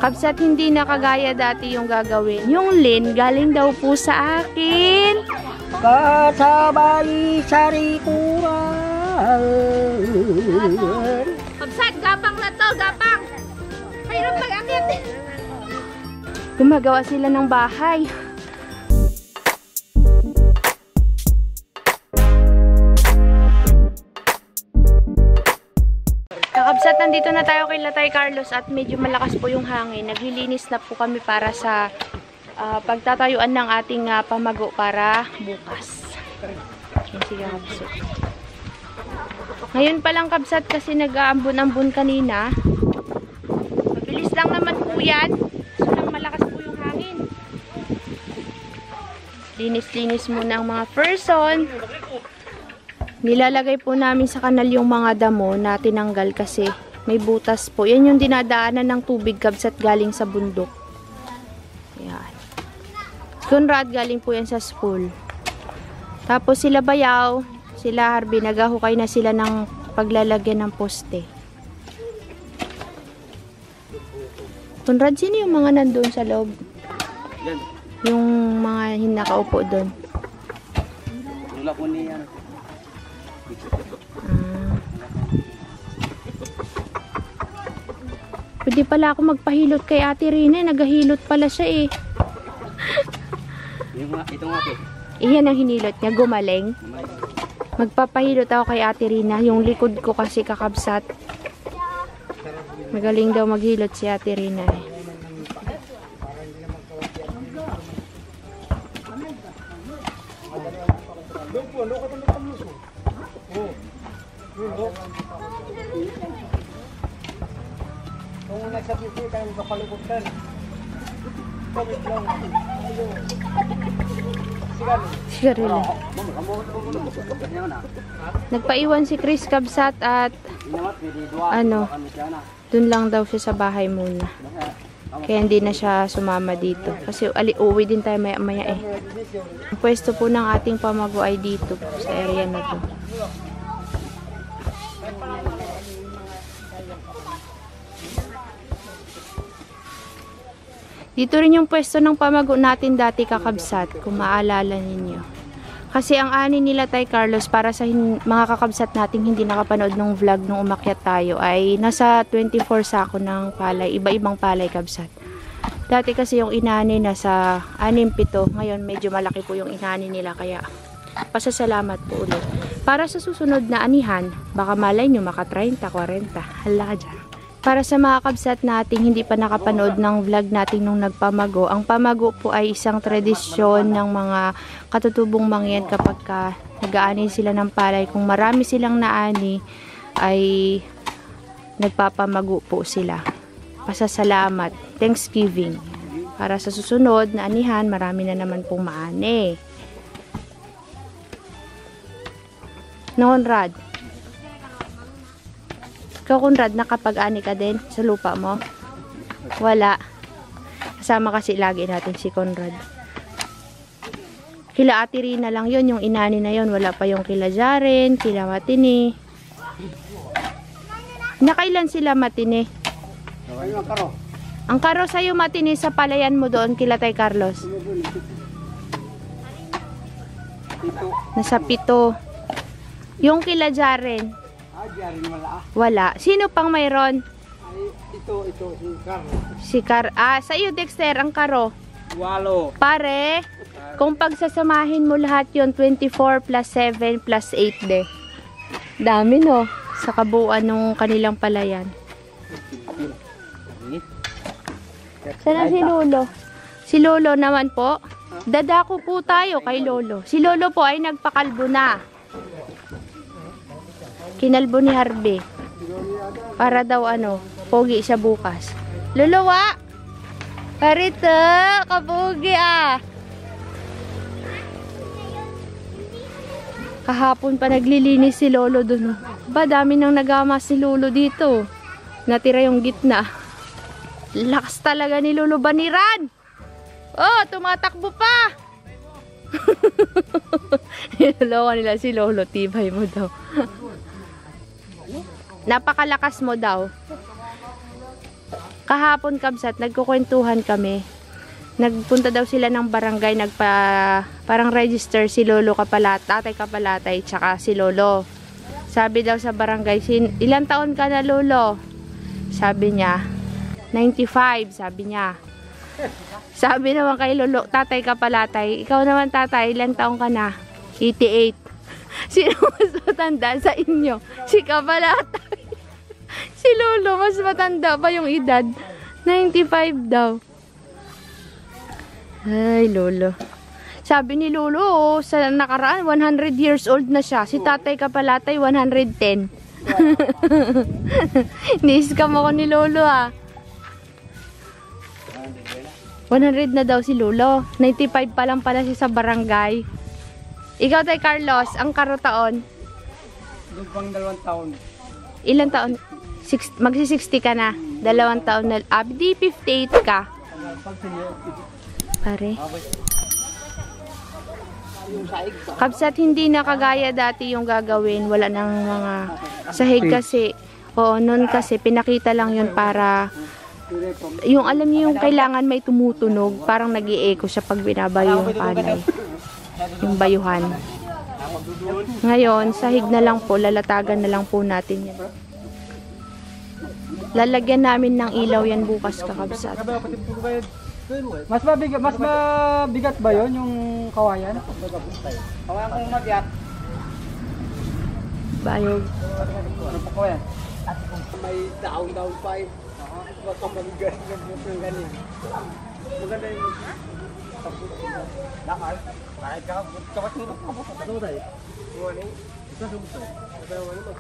Kabsat, hindi na kagaya dati yung gagawin. Yung lin, galing daw po sa akin. Kasabay sa rikuran. Kabsat, gapang na to, gapang. Mayroon pag-akit. Gumagawa sila ng bahay. Kakabsat, nandito na tayo kay Latay Carlos at medyo malakas po yung hangin. Naglilinis na po kami para sa pagtatayuan ng ating pamago para bukas. Yan, sige kabsat. Ngayon pa lang kabsat kasi nag-aambon-ambon kanina. Mabilis lang naman po yan. So lang malakas po yung hangin. Linis-linis muna ang mga person. Nilalagay po namin sa kanal yung mga damo na tinanggal kasi may butas po. Yan yung dinadaanan ng tubig kabsat galing sa bundok. Yan. Conrad, galing po yan sa school. Tapos sila Bayaw, sila Harvey, naghahukay na sila ng paglalagyan ng poste. Conrad, sino yung mga nandun sa loob? Yan. Yung mga nakaupo doon. Wala po niya. Pwede pala ako magpahilot kay Ate Rina. Naghahilot pala siya eh. Ito nga po. Iyan ang hinilot niya. Gumaling. Magpapahilot ako kay Ate Rina. Yung likod ko kasi kakabsat. Magaling daw maghilot si Ate Rina eh. Kung nagsabisi kayo kapalibutan. Comment lang. Sigarilyo. Nagpaiwan si Chris kabsat at dun lang daw siya sa bahay muna. Kaya hindi na siya sumama dito. Kasi uwi din tayo maya-maya eh. Ang pwesto po ng ating pamago ay dito sa area na to. Dito rin yung pwesto ng pamago natin dati kakabsat, kung maalala ninyo. Kasi ang ani nila Tay Carlos para sa mga kakabsat nating hindi nakapanood ng vlog nung umakyat tayo ay nasa 24 sako ng palay, iba-ibang palay kabsat. Dati kasi yung inani nasa 6-7, ngayon medyo malaki po yung inani nila kaya pasasalamat po ulit. Para sa susunod na anihan, baka malay nyo maka 30, 40, hala dyan. Para sa mga kabsat nating hindi pa nakapanood ng vlog natin nung nagpamago, ang pamago po ay isang tradisyon ng mga katutubong mangyan kapag nag-aani sila ng palay. Kung marami silang naani, ay nagpapamago po sila. Pasasalamat, Thanksgiving. Para sa susunod na anihan, marami na naman pong maani. Noon, Rad. Ikaw, Conrad, nakapag-ani ka din sa lupa mo? Wala. Kasama kasi lagi natin si Conrad. Kila Ate Rina lang yon yung inani na yon. Wala pa yung kila Jaren, kila Matini. Nakailan sila Matini? Ang karo sa'yo Matini sa palayan mo doon kila Tay Carlos? Nasa 7. Yung kila Jaren? Wala. Sino pang mayroon? Ito, si Carlo. Sa iyo Dexter, ang karo? 8. Pare, kung pagsasamahin mo lahat yon 24 plus 7 plus 8 de. Dami no, sa kabuuan ng kanilang palayan. Sana si Lolo? Si Lolo naman po. Dadako po tayo kay Lolo. Si Lolo po ay nagpakalbo na. Kinalbo ni Harvey. Para daw pogi siya bukas. Luluwa! Parito! Kapogi ah! Kahapon pa naglilinis si Lolo dun. Ba, dami nang nagamas si Lolo dito. Natira yung gitna. Lakas talaga ni Lolo Baniran! Oh, tumatakbo pa! Niloloko nila si Lolo. Tibay mo daw. Napakalakas mo daw. Kahapon kabsat, nagkukwentuhan kami. Nagpunta daw sila ng barangay, parang register si Lolo Tatay Kapalatay, tsaka si Lolo. Sabi daw sa barangay, ilang taon ka na Lolo? Sabi niya, 95, sabi niya. Sabi naman kay Lolo, Tatay Kapalatay, ikaw naman tatay, ilang taon ka na? 88. Sino mas matanda sa inyo? Si Kapalatay. Si Lolo, mas matanda pa yung edad. 95 daw. Ay, Lolo. Sabi ni Lolo, sa nakaraan, 100 years old na siya. Si Tatay Kapalatay, 110. Ni-scam ako ni Lolo, ah. 100 na daw si Lolo. 95 pa lang pala siya sa barangay. Ikaw, Tay Carlos, ang karotaon? Lubang 2 taon. Ilan taon? Magsi-60 ka na. 2 taon na. Di 58 ka. Pare. Kabsat, hindi na kagaya dati yung gagawin. Wala nang mga sahig kasi. Oo, noon kasi pinakita lang yun para yung alam niyo yung kailangan may tumutunog. Parang nag-i-echo siya pag binabayo yung panay. Yung bayuhan. Ngayon, sahig na lang po. Lalatagan na lang po natin yan. Lalagyan namin ng ilaw yan bukas, kakabsat. Mas mabigat ba yon yung kawayan? Kawayan kong magyat. Bayog. Ano po kawayan? May daon pa eh. Baka mabigat yung ganin. Maganda yung lakay. Kahit kapat nito ka po. Ano ba tayo? Ano? Isa sa buto. Pero ano ba?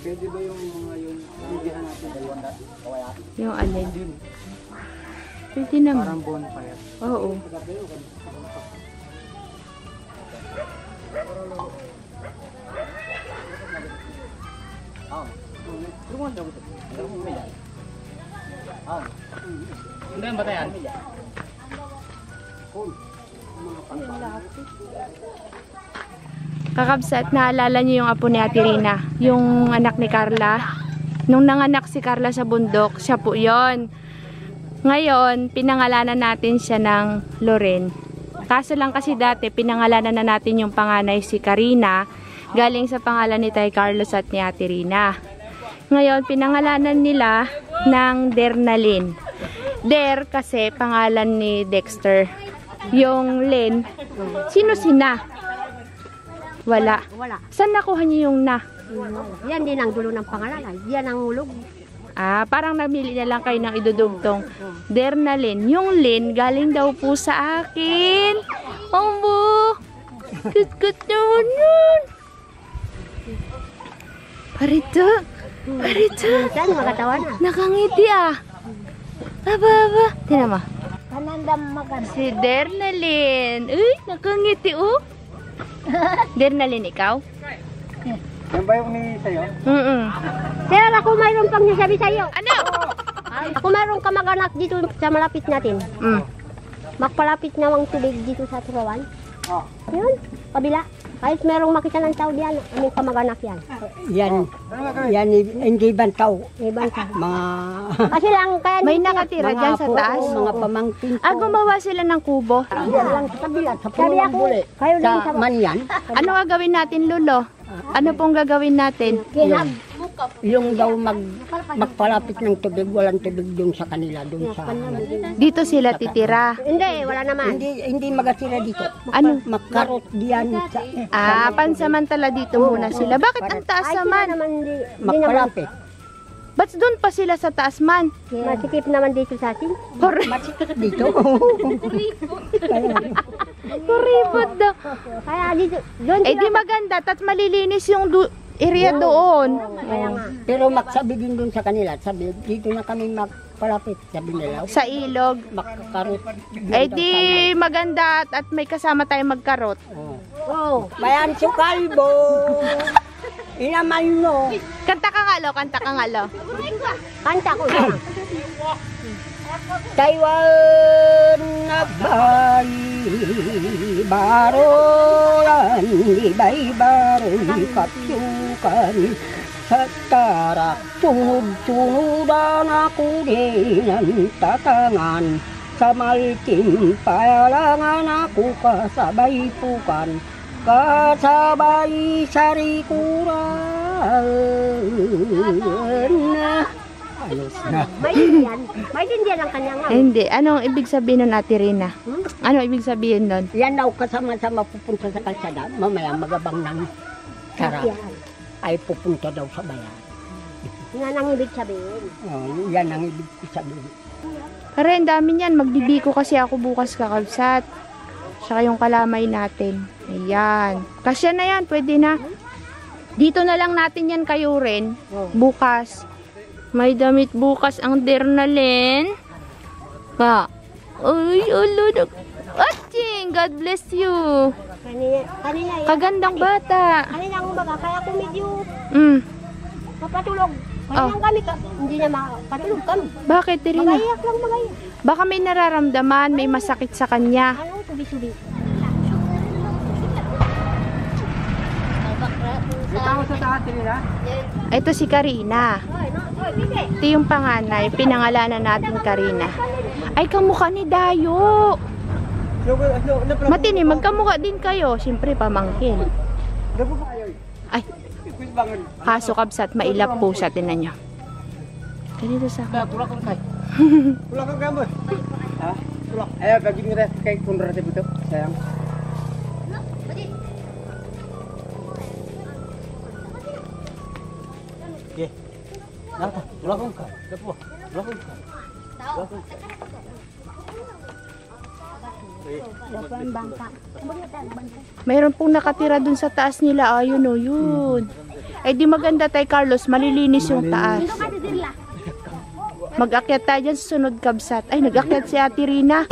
Pwede ba yung bibihan natin dalawang kawaya? Yung alin? Pwede naman. Parang bonfire. Oo. Hindi ba tayo? Kakabsat, naalala niyo yung apo ni Ate Rina, yung anak ni Carla. Nung nanganak si Carla sa bundok, siya po yon. Ngayon, pinangalanan natin siya ng Loren. Kaso lang kasi dati, pinangalanan na natin yung panganay si Karina, galing sa pangalan ni Tay Carlos at ni Ate Rina. Ngayon, pinangalanan nila ng Dernalyn. Der kasi pangalan ni Dexter. Yung Len, sino sina? Wala. Saan nakuha niyo yung na? Yan din ang dulo ng pangalan. Yan ang ulog. Ah, parang namili na lang kayo ng idudugtong. Dernalyn. Yung Len, galing daw po sa akin. Ombo! Kut-kut naman yun. Parito. Parito. Minsan makatawa na. Nakangiti ah. Aba. Tingnan mo. Kanandam maganda. Si Dernalyn. Uy, nakangiti oh. Dernalyn, ikaw? Yan ba yung ni sa'yo? Sir, ako mayroon pang nasabi sa'yo. Ano? Ako mayroon ka mag-anak dito sa malapit natin. Magpalapit na ang tubig dito sa Turawan. Oh. Yun, kabila. Kahit merong makita ng tao diyan, aming kamag-anak yan. Yan, hindi bantaw. Ibang ka. Mga Kasi lang, kaya May dito nakatira dyan sa taas. mga pamangkin ko. Ah, gumawa sila ng kubo. Yan lang sa kabila, sa Sabi pulong ako, buli. kayo din Sa sa Manyan, Ano gagawin natin, Lolo? Ano pong gagawin natin? kinag. yung daw magpalapit ng tubig, walang tubig dun sa kanila, dun sa... Dito sila titira. Hindi, wala naman. Hindi magatira dito. Ano? Makarot diyan sa... Ah, pansamantala dito muna sila. Bakit ang taas Ay, sila naman? naman, di naman. Magpalapit. Ba't doon pa sila sa taas man? Masikip naman dito sa atin. Dito. Kuripot daw. Kaya dito, doon Eh di maganda, tat malilinis yung area doon. Kaya nga. Pero magsabi din dun sa kanila, sabi, dito na kami magpalapit, sabi nila. Sa ilog. Makakarot. Eh di maganda at may kasama tayong magkarot. Oh. Bayan si Kalbo. Inaman mo. Kanta ka nga, Lo. Kanta ka nga, Lo. Kanta ko lang. Taiwan nagbay baroyan ibay baroy kapyukan sa tarak sunod-sunodan ako din ang tatangan sa malking palangan ako kasabay pukan kasabay sarikuran. Ayos na. May din yan ang kanyang Hindi. Anong ibig sabihin nun, Ate Rina? Ano ibig sabihin nun? Yan daw kasama-sama pupunta sa kalsada. Mamaya magabang ng sarap ay pupunta daw sa bayan. Yan ang ibig sabihin. Oh, yan ang ibig sabihin. Pare, ang dami niyan. Magbibiko kasi ako bukas kakabsat. Saka yung kalamay natin. Ayan. Kasya na yan. Pwede na. Dito na lang natin yan kayo rin. Bukas. May damit bukas ang Dernalyn. Ka. Uy, ulo. Aching! God bless you. Kanina yan. Kagandang bata. Kanina ang umaga, kaya ako medyo mapatulog. Oh. Kanina kami, hindi na makatulog kami. Bakit, Rina? Magayak lang, magayak. Baka may nararamdaman, may masakit sa kanya. Ano, subi-subi. Ito sa taas nila. Ito si Karina. Ito yung panganay. Pinangalanan natin Karina. Ay, kamukha ni Dayo. Matini, magkamukha din kayo. Siyempre, pamangkin. Ay, kaso kabsat, mailap po sa tinan nyo. Ganito sa akin. Tulak kang kay. Tulak kang gamot. Ha? Tulak. Ayaw, gagawin nyo rin kay Kundrate ito. Sayang. Okay. Nata, tulak kang kay. Tulak kang kay. Mayroon pong nakatira dun sa taas nila. Ayun o, yun. Ay, di maganda tayo, Carlos. Malilinis yung taas. Mag-akyat tayo dyan sa sunod kabsat. Ay, nag-akyat si Ate Rina.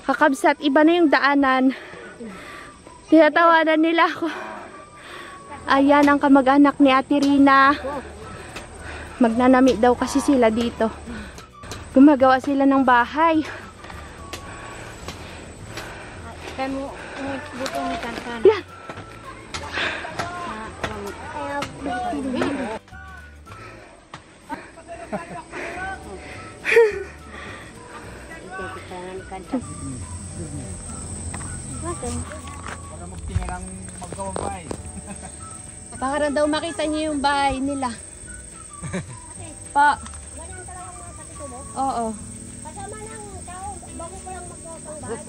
Kakabsat, iba na yung daanan. Tinatawanan nila ako. Ayan ang kamag-anak ni Ate Rina. Magnanami daw kasi sila dito. Gumagawa sila ng bahay. Yan. Kaya, Baka magtingin ang magkawang bahay. Para daw makita niyo yung bahay nila. Pa. ganyan talagang mga kapito mo. Oo. Kasama ng tao, bago ko lang magkawang bahay.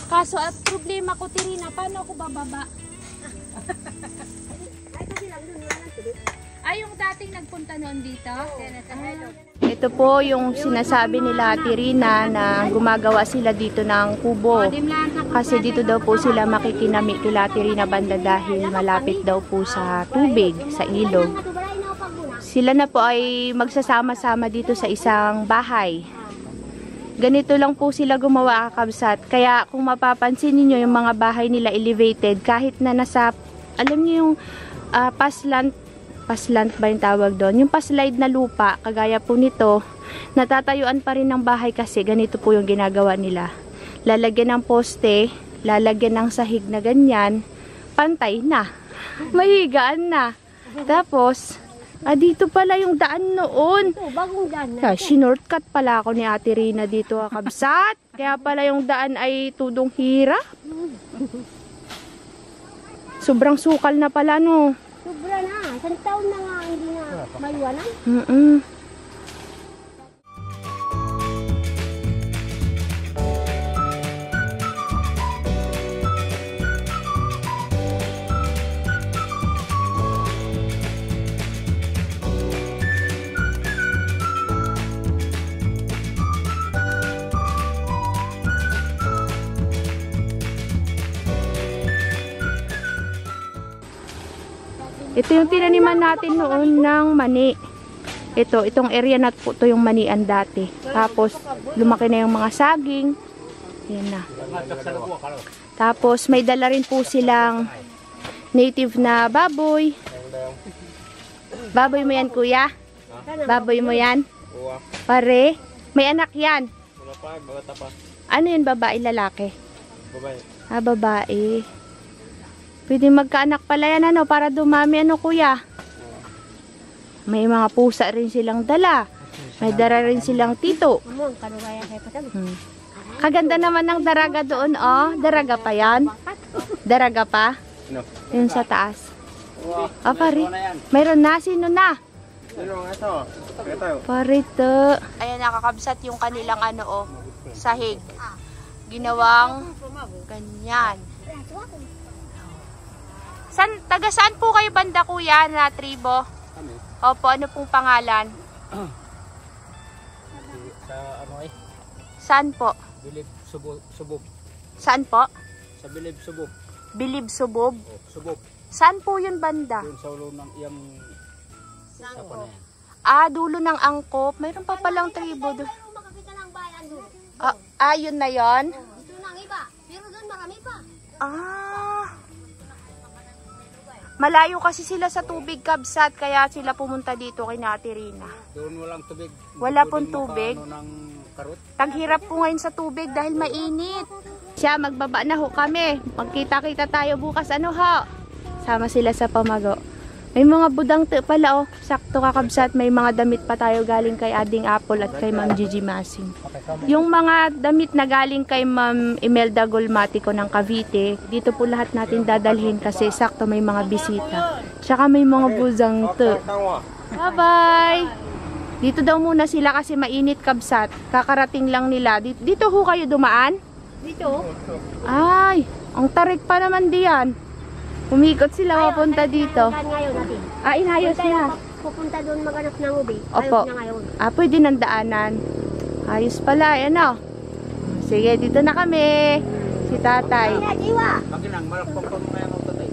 Kaso at problema ko, Tirina, paano ako bababa? Ay, kasi lang doon, wala nang tubig. Ay, yung dating nagpunta noon dito? Ito po yung sinasabi nila, Tirina, na gumagawa sila dito ng kubo. Kasi dito daw po sila makikinami kila Tirina banda dahil malapit daw po sa tubig, sa ilog. Sila na po ay magsasama-sama dito sa isang bahay. Ganito lang po sila gumawa, kakabsat. Kaya kung mapapansin niyo yung mga bahay nila elevated, kahit na nasa, alam niyo yung paslant ba yung tawag doon? Yung paslide na lupa, kagaya po nito, natatayuan pa rin ng bahay kasi ganito po yung ginagawa nila. Lalagyan ng poste, lalagyan ng sahig na ganyan, pantay na. Mahigaan na. Tapos, dito pala yung daan noon. Ito, bagong daan na. Kaya, shortcut pala ako ni Ate Rina dito, kakabsat. Kaya pala yung daan ay tudong hirap. Sobrang sukal na pala, no? Sobra na. Isang taon na nga hindi na maliwanag. Ito yung tinaniman natin noon ng mani. Itong area na po, ito yung manian dati. Tapos, lumaki na yung mga saging. Yan na. Tapos, may dala rin po silang native na baboy. Baboy mo yan, kuya? Baboy mo yan? Pare? May anak yan? Ano yun, babae, lalaki? Babae. Babae. Pwede magkaanak pala yan, ano, para dumami, ano, kuya? May mga pusa rin silang dala. May dara rin silang tito. Among, kanugaya kayo pasabi. Kaganda naman ng daraga doon, oh. Daraga pa yan? Daraga pa? No. Yun sa taas. Pare. Mayroon na. Sino na? Sino ito? Ito. Parito. Ayan, nakakabsat yung kanilang ano, oh. Sahig. Ginawang ganyan. Taga saan po kayo banda, kuya, na tribo? Kami. Opo, ano pong pangalan? Sa ano eh? Saan po? Bilib Subok. Saan po? Sa Bilib Subok. Bilib Subob? Oh, Subok. Saan po yun banda? Doon sa ulo ng iyang sapa na yan. Dulo ng angkop. Mayroon pa palang tribo doon. Pero makakita ng bayan doon. Yun na yon. Ito na ang iba. Pero doon marami pa. Malayo kasi sila sa tubig, kabsat, kaya sila pumunta dito kay Ate Rina. Doon walang tubig. Wala pong tubig. Ng karot. Taghirap po ngayon sa tubig dahil mainit. Siya, magbaba na ho kami. Magkita-kita tayo bukas, ano ho? Sama sila sa pamago. May mga budang pala, oh. Sakto, kakabsat, may mga damit pa tayo galing kay Ading Apple at kay Ma'am Gigi Masing. Yung mga damit na galing kay Ma'am Imelda Golmatico ng Cavite, dito po lahat natin dadalhin kasi sakto may mga bisita. Tsaka may mga budang Bye-bye! Dito daw muna sila kasi mainit, kabsat. Kakarating lang nila. Dito ho kayo dumaan? Dito. Ay, ang tarik pa naman diyan. Umikot sila papunta dito. Ngayon natin. Inayos na. Pupunta doon maganap ng ubi. Opo. Ayos na ngayon. Pwede ng daanan. Ayos pala, ano? Sige, dito na kami. Si tatay. Jiwa. Maginang, malapang pa mga yung tatay.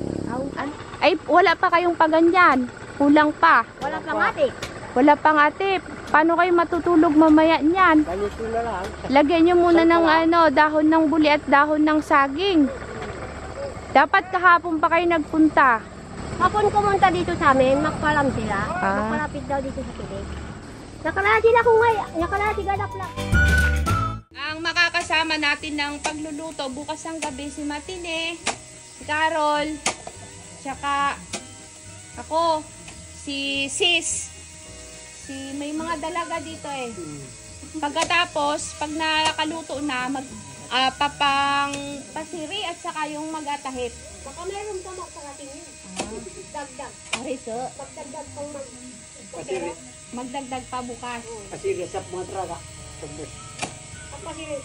Ay, wala pa kayong paganyan. Kulang pa. Wala pang ate. Wala pang ate. Paano kayo matutulog mamaya niyan? Ganito na lang. Lagyan nyo muna ng dahon ng buli at dahon ng saging. Dapat kahapon pa kayo nagpunta. Hapon pumunta dito sa amin, makpalam sila. Makpalapit daw dito sa tubig. Nakalati na kung ngayon. Nakalati ganap lang. Ang makakasama natin ng pagluluto bukas ng gabi si Matine, si Carol, tsaka ako, si Sis. May mga dalaga dito eh. Pagkatapos, pag nakaluto na, papang pasiri at saka yung magatahip. Baka meron ka makakarating yun. Dagdag. Ariso, Magdagdag pang Pasiri. magdagdag pa bukas. Pasiri sa mga traga. Pagpasirin.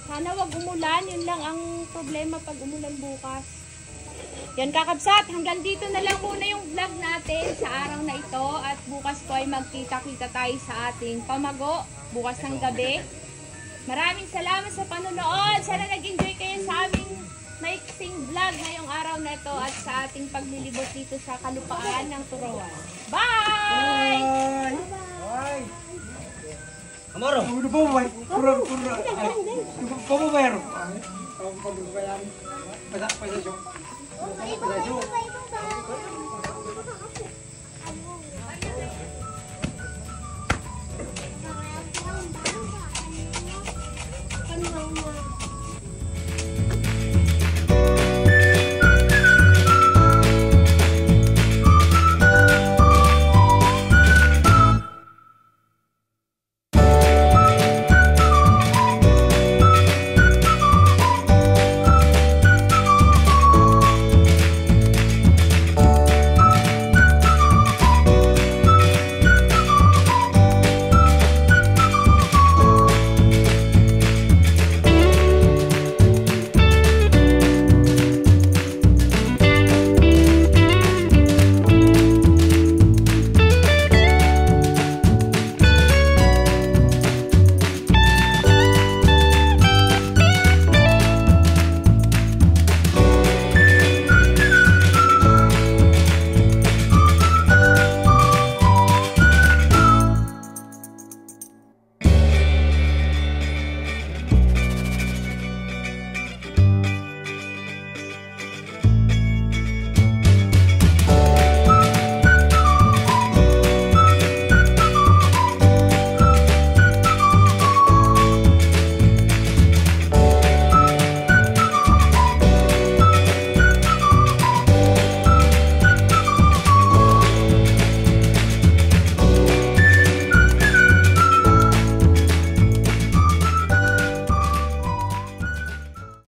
Sana wag umulan, yun lang ang problema pag umulan bukas. Yan kakabsat, hanggang dito na lang muna yung vlog natin sa araw na ito at bukas po ay magkita-kita tayo sa ating pamago, bukas ng gabi. Maraming salamat sa panonood, sana nag-enjoy kayo sa aming maiksing vlog ngayong araw na ito at sa ating paglilibot dito sa kalupaan ng Turuan. Bye! Bye! Amaro! Ano ba ba? Kurang. Ano ba ba? Pasa siya.